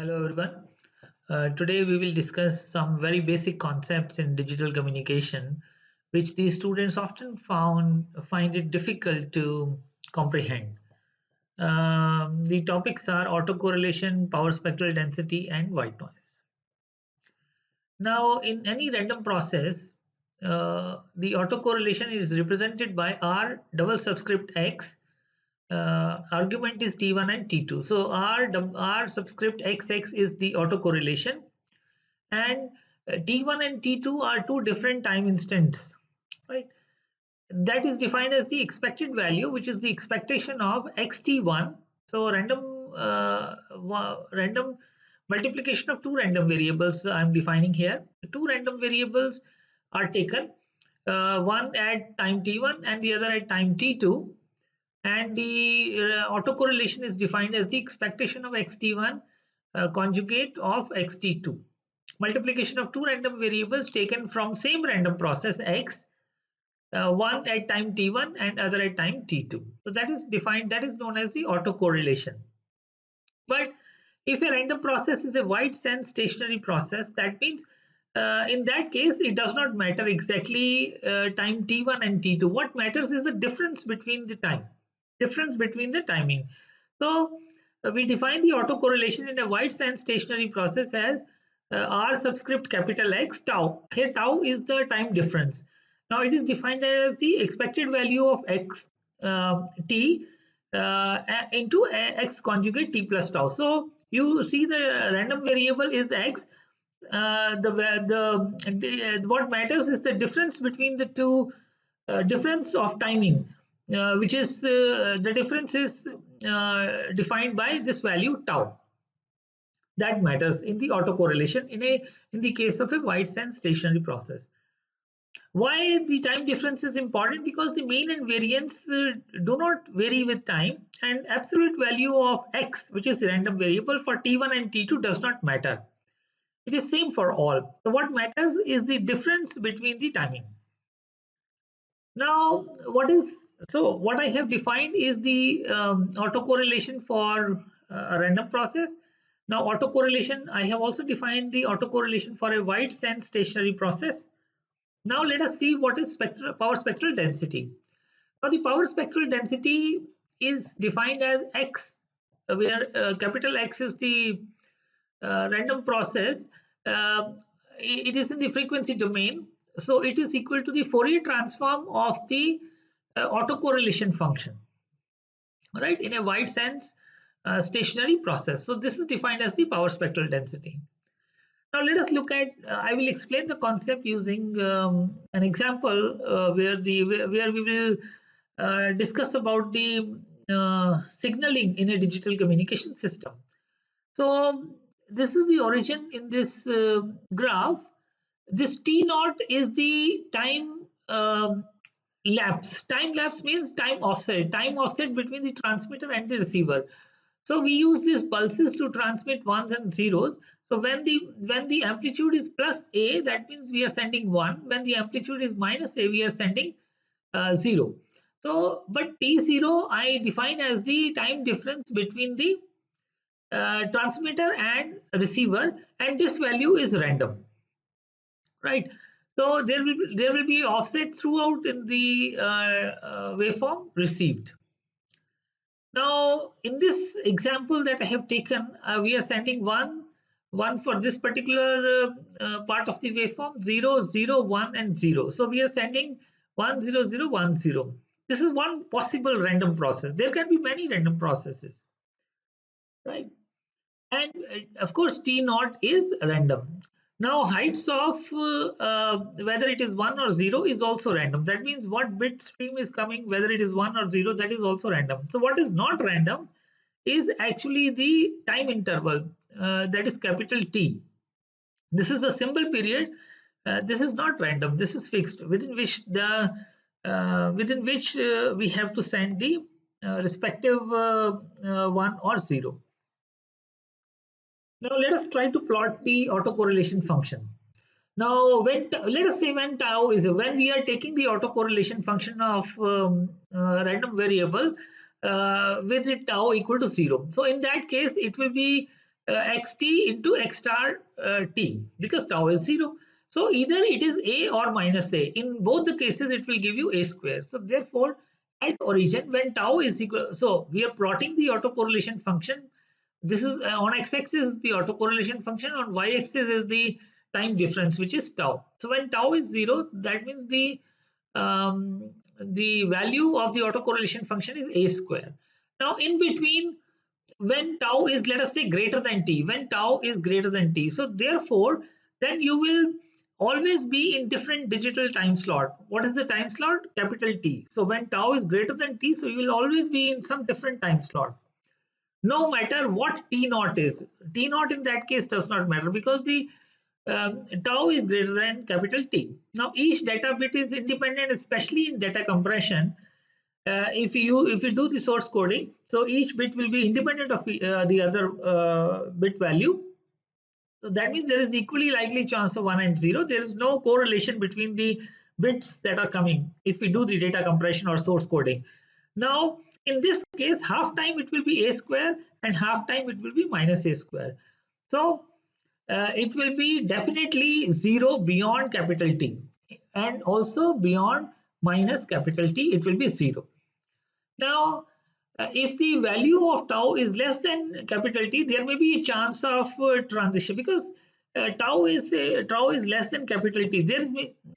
Hello everyone. Today we will discuss some very basic concepts in digital communication, which these students often find it difficult to comprehend. The topics are autocorrelation, power spectral density, and white noise. Now, in any random process, the autocorrelation is represented by R double subscript X. Argument is T1 and T2. So R subscript XX is the autocorrelation, and T1 and T2 are two different time instants, right? That is defined as the expected value, which is the expectation of xt1. So random multiplication of two random variables I'm defining here. The two random variables are taken, one at time t1 and the other at time t2, and the autocorrelation is defined as the expectation of xt1 conjugate of xt2. Multiplication of two random variables taken from same random process x, one at time t1 and other at time t2. So that is defined, that is known as the autocorrelation. But if a random process is a wide sense stationary process, that means in that case it does not matter exactly time t1 and t2. What matters is the difference between the timing. So we define the autocorrelation in a wide sense stationary process as r subscript capital X tau. Here tau is the time difference. Now it is defined as the expected value of x t into x conjugate t plus tau. So you see the random variable is x. What matters is the difference between the two, difference of timing, which is the difference is defined by this value tau. That matters in the autocorrelation in the case of a wide sense stationary process. Why the time difference is important? Because the mean and variance do not vary with time, and absolute value of x, which is a random variable for t1 and t2, does not matter. It is same for all. So what matters is the difference between the timing. Now, what I have defined is the autocorrelation for a random process. Now, autocorrelation, I have also defined the autocorrelation for a wide sense stationary process. Now, let us see what is power spectral density. Now, the power spectral density is defined as X, where capital X is the random process. It is in the frequency domain. So it is equal to the Fourier transform of the autocorrelation function, right, in a wide sense stationary process. So this is defined as the power spectral density. Now let us look at, I will explain the concept using an example where we will discuss about the signaling in a digital communication system. So this is the origin in this graph. This T naught is the time lapse. Time lapse means time offset between the transmitter and the receiver. So we use these pulses to transmit ones and zeros. So when the amplitude is plus a, that means we are sending 1. When the amplitude is minus a, we are sending 0. So but T0 I define as the time difference between the transmitter and receiver, and this value is random, right? So there will be offset throughout in the waveform received. Now in this example that I have taken, we are sending one for this particular part of the waveform, 0 0 1 and 0. So we are sending 1 0 0 1 0. This is one possible random process. There can be many random processes, right? And of course T naught is random. Now heights of whether it is 1 or 0 is also random. That means what bit stream is coming, whether it is 1 or 0, that is also random. So what is not random is actually the time interval, that is capital T. This is the symbol period. This is not random, this is fixed, within which we have to send the respective 1 or 0. Now let us try to plot the autocorrelation function. Now let us say when tau is, when we are taking the autocorrelation function of random variable with it tau equal to 0. So in that case it will be xt into x star t, because tau is 0. So either it is a or minus a. In both the cases, it will give you a square. So therefore, at origin, when tau is equal, so we are plotting the autocorrelation function. This is on x-axis the autocorrelation function, on y-axis is the time difference, which is tau. So when tau is 0, that means the value of the autocorrelation function is a square. Now in between, when tau is, let us say, greater than t, when tau is greater than t, so therefore then you will always be in different digital time slot. What is the time slot? Capital T. So when tau is greater than t, so you will always be in some different time slot, no matter what t naught is. T naught in that case does not matter, because the tau is greater than capital T. Now each data bit is independent, especially in data compression. If you do the source coding, so each bit will be independent of the other bit value. So that means there is equally likely chance of 1 and 0. There is no correlation between the bits that are coming if we do the data compression or source coding. Now, in this case, half time it will be a square and half time it will be minus a square. So it will be definitely 0 beyond capital T, and also beyond minus capital T, it will be 0. Now, if the value of tau is less than capital T, there may be a chance of transition, because tau is less than capital T. There is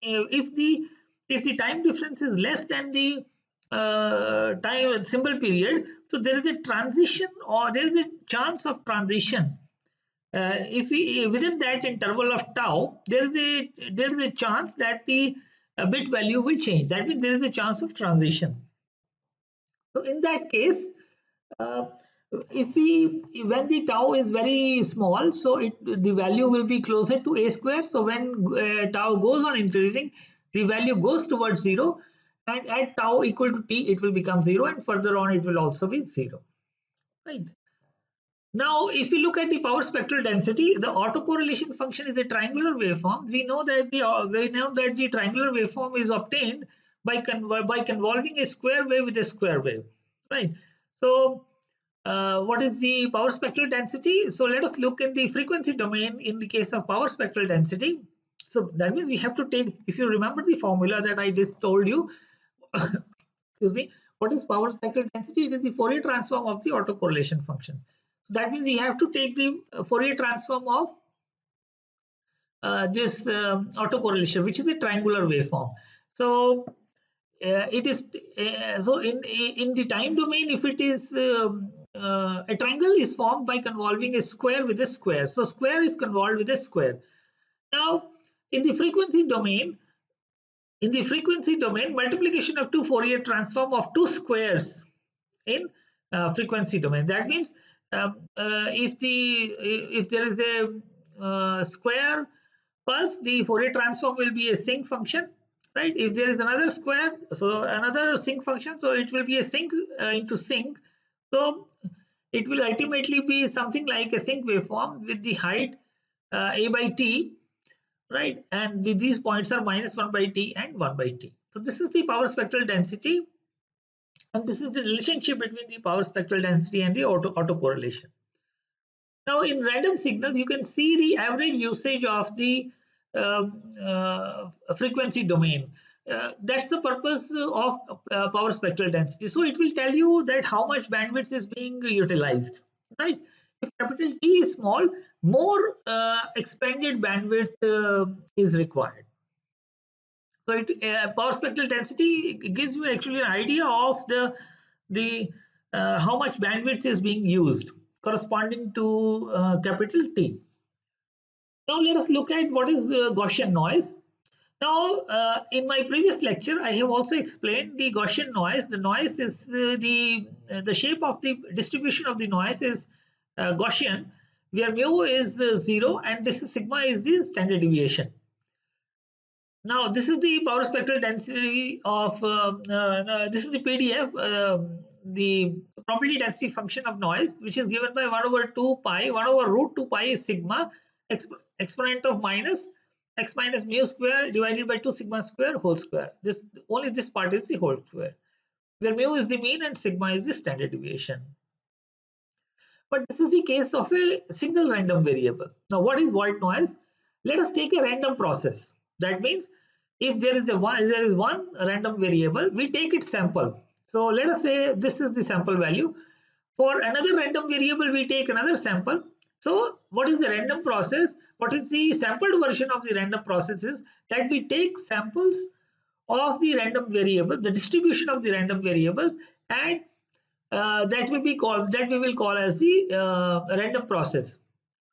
if the time difference is less than the time symbol period, so there is a transition, or there is a chance of transition. If we within that interval of tau, there is a chance that the bit value will change. That means there is a chance of transition. So in that case, uh, if we when the tau is very small, so the value will be closer to a square. So when tau goes on increasing, the value goes towards 0, and at tau equal to t, it will become 0, and further on it will also be 0. Right. Now, if we look at the power spectral density, the autocorrelation function is a triangular waveform. We know that the triangular waveform is obtained by convolving a square wave with a square wave, right? So, what is the power spectral density? So, let us look in the frequency domain in the case of power spectral density. So that means we have to take, if you remember the formula that I just told you, excuse me, what is power spectral density? It is the Fourier transform of the autocorrelation function. So that means we have to take the Fourier transform of this autocorrelation, which is a triangular waveform. So it is so in the time domain, if it is a triangle is formed by convolving a square with a square. So square is convolved with a square. Now in the frequency domain, multiplication of two Fourier transform of two squares in frequency domain. That means if there is a square pulse, the Fourier transform will be a sinc function, right? If there is another square, so another sinc function, so it will be a sinc into sinc. So it will ultimately be something like a sinc waveform with the height a by t, right? And these points are minus 1 by t and 1 by t. So this is the power spectral density, and this is the relationship between the power spectral density and the autocorrelation. Now in random signals, you can see the average usage of the frequency domain. That's the purpose of power spectral density. So it will tell you that how much bandwidth is being utilized, right? If capital T is small, more expanded bandwidth is required. So power spectral density gives you actually an idea of the how much bandwidth is being used corresponding to capital T. Now let us look at what is Gaussian noise. Now in my previous lecture, I have also explained the Gaussian noise. The noise is the shape of the distribution of the noise is Gaussian, where mu is 0 and this sigma is the standard deviation. Now, this is the power spectral density of, this is the PDF, the probability density function of noise, which is given by 1 over 2 pi, 1 over root 2 pi is sigma, exponent of minus x minus mu square divided by 2 sigma square whole square. Only this part is the whole square, where mu is the mean and sigma is the standard deviation. But this is the case of a single random variable. Now, what is white noise? Let us take a random process. That means if there is one random variable, we take its sample. So let us say this is the sample value. For another random variable, we take another sample. So what is the random process? What is the sampled version of the random process is that we take samples of the random variable, the distribution of the random variable, and that we will call as the random process,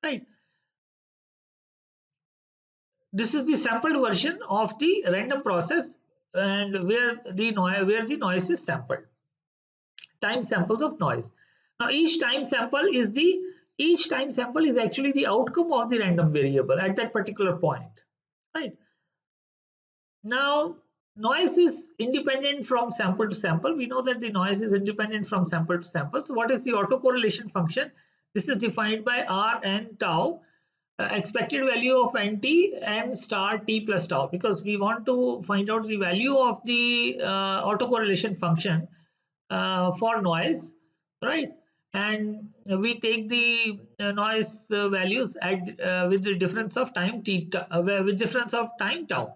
right? This is the sampled version of the random process, and where the noise is sampled, time samples of noise. Now each time sample is actually the outcome of the random variable at that particular point, right? Now, noise is independent from sample to sample. We know that the noise is independent from sample to sample. So what is the autocorrelation function? This is defined by R and tau, expected value of nt n star t plus tau, because we want to find out the value of the autocorrelation function for noise, right? And we take the noise values at with the difference of time t with difference of time tau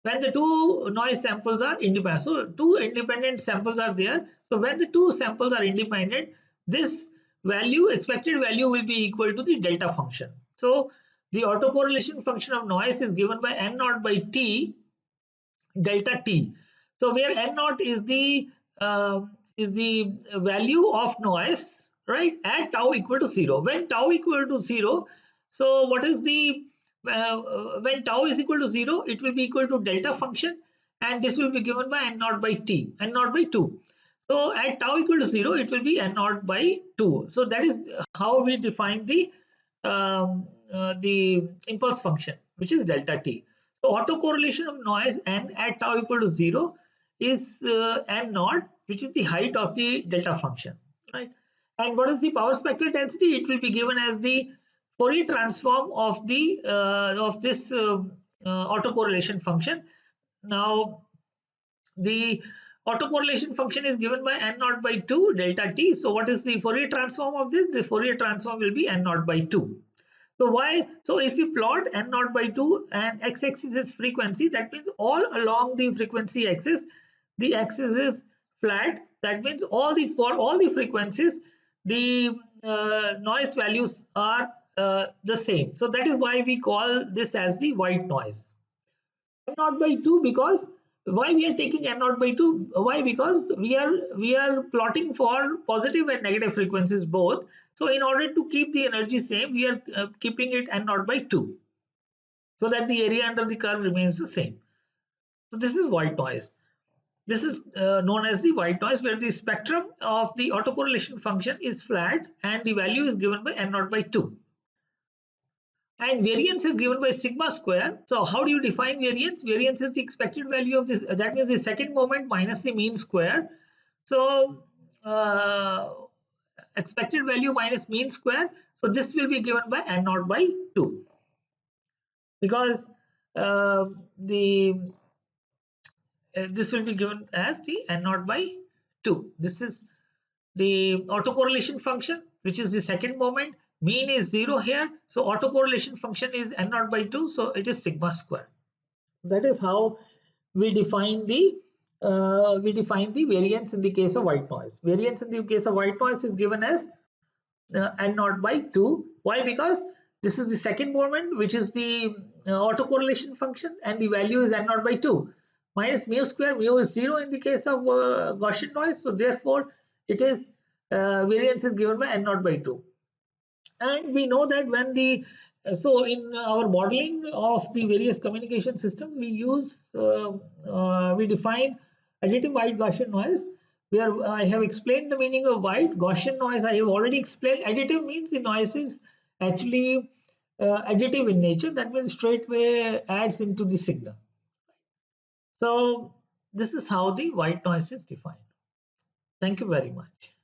when the two noise samples are independent. So two independent samples are there. So when the two samples are independent, this value, expected value, will be equal to the delta function. So the autocorrelation function of noise is given by n naught by t delta t. So where n naught is the value of noise, right, at tau equal to 0. When tau equal to 0, so what is the when tau is equal to 0, it will be equal to delta function, and this will be given by n naught by t, n naught by 2. So at tau equal to 0, it will be n naught by 2. So that is how we define the impulse function, which is delta t. So autocorrelation of noise n at tau equal to 0 is n naught, which is the height of the delta function, right? And what is the power spectral density? It will be given as the Fourier transform of the of this autocorrelation function. Now the autocorrelation function is given by n naught by 2 delta t. So what is the Fourier transform of this? The Fourier transform will be n naught by 2. So why? So if you plot n naught by 2 and x-axis is frequency, that means all along the frequency axis, the axis is flat. That means for all the frequencies, the noise values are the same. So that is why we call this as the white noise. N naught by 2, because why we are taking n naught by 2? Why? Because we are plotting for positive and negative frequencies both. So in order to keep the energy same, we are keeping it n naught by 2, so that the area under the curve remains the same. So this is white noise. This is known as the white noise, where the spectrum of the autocorrelation function is flat and the value is given by n naught by 2. And variance is given by sigma square. So how do you define variance? Variance is the expected value of this, that means the second moment minus the mean square. So expected value minus mean square. So this will be given by n naught by 2, because the this will be given as the n naught by 2. This is the autocorrelation function, which is the second moment. Mean is 0 here, so autocorrelation function is n naught by 2, so it is sigma square. That is how we define the variance in the case of white noise. Variance in the case of white noise is given as n naught by 2. Why? Because this is the second moment, which is the autocorrelation function, and the value is n naught by 2 minus mu square. Mu is 0 in the case of Gaussian noise, so therefore it is variance is given by n naught by 2. And we know that when the so in our modeling of the various communication systems, we define additive white Gaussian noise, where I have explained the meaning of white. Gaussian noise I have already explained. Additive means the noise is actually additive in nature. That means straightway adds into the signal. So this is how the white noise is defined. Thank you very much.